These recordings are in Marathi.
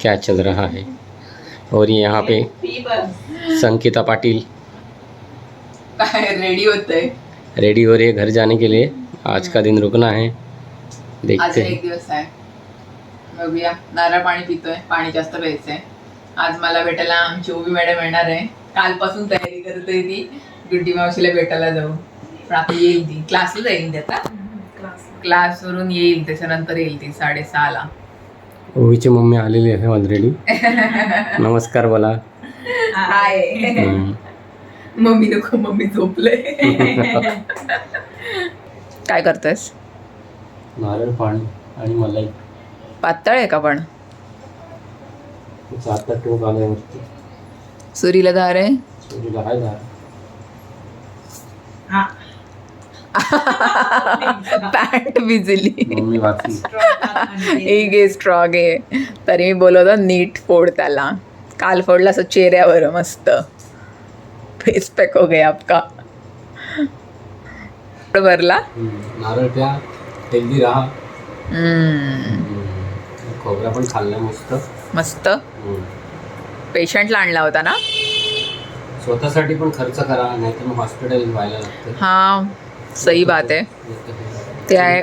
क्या चल रहा है। और ये यहाँ पे संकिता पाटिल रेडी होते रेडी हो रही है घर जाने के लिए। आज का दिन रुकना है, आज देखते एक हैं। दिवस आहे, बघूया. नारळ पाणी पितोय, पाणी जास्त प्यायचंय. आज मला भेटायला आमची ओबी मॅडम येणार आहे. कालपासून तयारी करतोय ती, गुड्डी मावशीला भेटायला जाऊ. पण आता येईल ती, क्लासला जाईल ती आता. क्लासवरून येईल, त्याच्यानंतर येईल ती 6:30ला. ओवीची मम्मी आलेली आहे ऑलरेडी. नमस्कार बोला. हाय. मम्मी नको, मम्मी झोपले. काय करतोयस? नारळ पाणी आणि मलाई. पातळ आहे का पण? आता टोक आलाय वरती. सुरीला धार आहे. सुरीला हाय धार. पॅन्ट भिजली. मम्मी वाचली. एक आहे स्ट्रॉंग आहे. तरी मी बोलवतो नीट फोड त्याला. काल फोडला असं चेहऱ्यावर मस्त. फेस पॅक हो गया आपका. भरला. नारळ प्या, हेल्दी राहा. खोबरा पण खाल्ला मस्त मस्त. पेशंटला आणला होता ना. स्वतःसाठी पण खर्च करा, नाहीतर मग हॉस्पिटल व्हायला लागतं. हा, सही बात आहे. ते आहे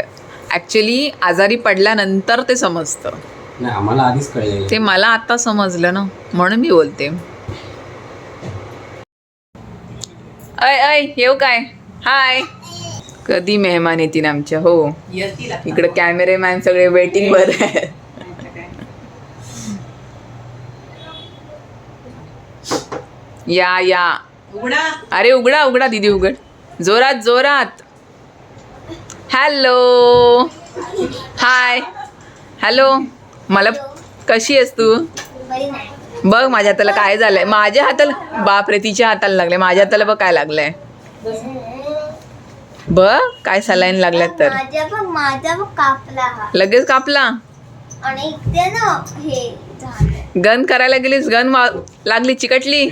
ॲक्च्युली आजारी पडल्यानंतर ते समजतं. नाही, आम्हाला आधीच कळलेलं. ते मला आता समजलं ना, म्हणून मी बोलते. अय अय येऊ काय? हाय. कधी मेहमान येतील आमच्या. हो, इकडे कॅमेरेमॅन सगळे वेटिंग वर आहेत. या या. अरे उघडा उघडा दीदी, उघड. जोरात जोरात. हॅलो. हाय. हॅलो. मला कशी आहेस तू? बघ माझ्या हाताला काय झालंय. माझ्या हाताला, बापरे, तिच्या हाताला लागलंय. माझ्या हाताला बघ काय लागलंय. बघ काय सलाईन लागल्यात तर. माझा कापला लगेच कापला. आणि इथे ना हे झालं. गन करायला गेलीस, गन लागली, चिकटली.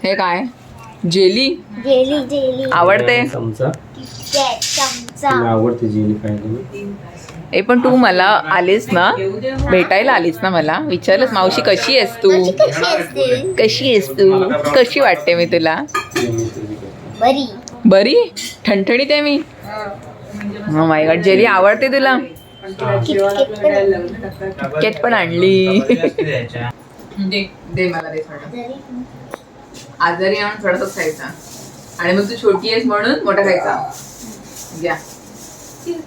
हे काय? जेली जेली जेली आवडते. चमचा चमचा आवडते जेली खायला. ए पण तू मला आलीस ना, भेटायला आलीस ना, मला विचारलंस मावशी कशी आहेस तू? कशी असते? कशी आहेस तू? कशी वाटते मी तुला? बरी बरी ठणठणीत आहे मी. हो माय गॉड, जेली आवडते तुला? किटकॅट पण आणली. दे मला, दे थोडं. आजारी आणून थोडासाच खायचा, आणि मग तू छोटी आहेस म्हणून मोठा खायचा. घ्या,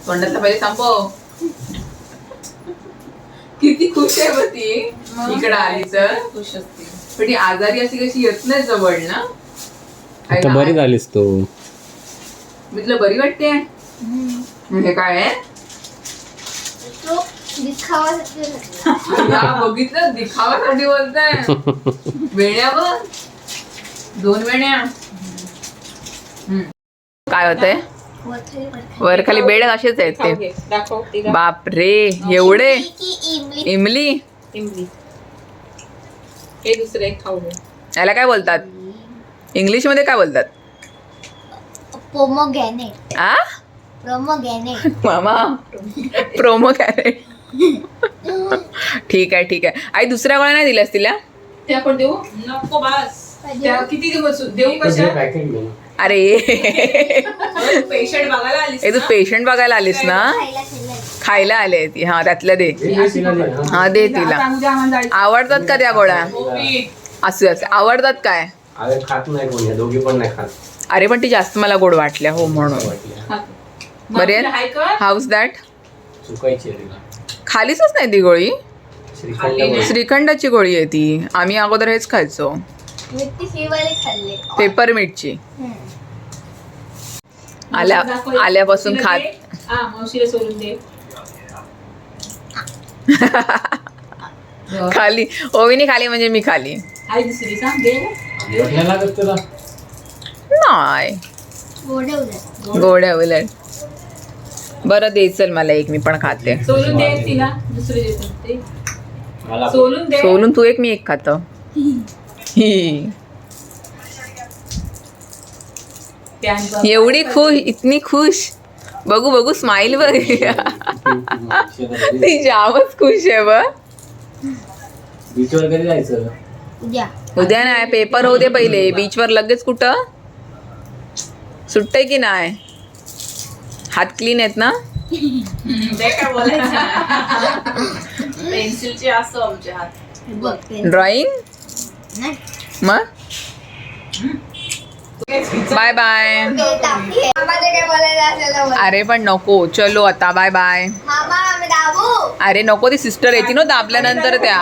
तोंडातला पहिले संपव. किती खुश आहे बघ ती इकडे आली तर. खुश असते पण ती आजारी अशी कशी येत नाही जवळ ना. आता बरी झालीस तू. मी तुला बरी वाटते. हे काय आहे? तो दिखावासाठी घातला. या बघितलं, दिखावासाठी बोलताय. वेण्या बघ, 2 वेण्या. काय होतंय? वर खाली बेड असेच आहेत ते. बापरे, एवढे. इमली. हे दुसरे खाऊ. याला काय बोलतात इंग्लिश मध्ये? काय बोलतात? पोमोग्रॅनेट. आ पोमोग्रॅनेट मामा, प्रोमो कॅरेट. ठीक आहे ठीक आहे. आई दुसऱ्या गोळ्या नाही दिल्यास तिला? ते आपण देऊ नको बस. त्या किती दिवस देऊ कशा? अरे पेशंट बघायला आलीस ए, तू ना? पेशंट बघायला आलीस ना? खायला आले ती. हा, त्यातल्या दे. हा, दे तिला. सांगू द्या आम्हाला जायचं. आवडतात का त्या गोळ्या? ओबी. असू असू. आवडतात काय? अरे खात नाही कोणी, दोघी पण नाही खात. अरे पण ती जास्त मला गोड वाटल्या. हो म्हणून. बरे मग हाय का? House that. चुकायची तिला. खालीच नाही ती गोळी. श्रीखंड श्रीखंडाची गोळी आहे ती. आम्ही अगोदर हेच खायचो, मिठी फिवाले खाल्ले. पेपरमिंटची. दाखव. आल्यापासून मावशीला खात. दे. हा, मावशीला सोडून दे. खाली ओवीने खाली म्हणजे मी खाली हाय दुसरी सांग दे. गोडल्या लागत तुला. नाही. गोडे उलट. गोड्या उलट. बरं दे, चल मला एक, मी पण खाते. सोलून दे तिला. दुसरी देतो ते. मला सोलून दे. सोलून तू एक, मी एक खातो. ते आणि बघ. एवढी खुश, इतनी खुश. बघू बघू स्माइल बघ ती जामच खुश आहे बघ. बीचवर कधी जायचं? उद्या उद्या नाही, पेपर होऊ दे पहिले. बीचवर लगेच कुठं सुट्टय की नाही? हात क्लीन आहेत ना? ते काय बोलायचं पेन्सिलचे असतो आमचे हात. बघ ड्रॉइंग नाही मग बाय बाय. मामाला काय बोलायला असेल तर बोल. अरे पण नको, चलो आता बाय बाय. मामा आम्ही दाबू अरे नको, ती सिस्टर येते ना दाबल्यानंतर त्या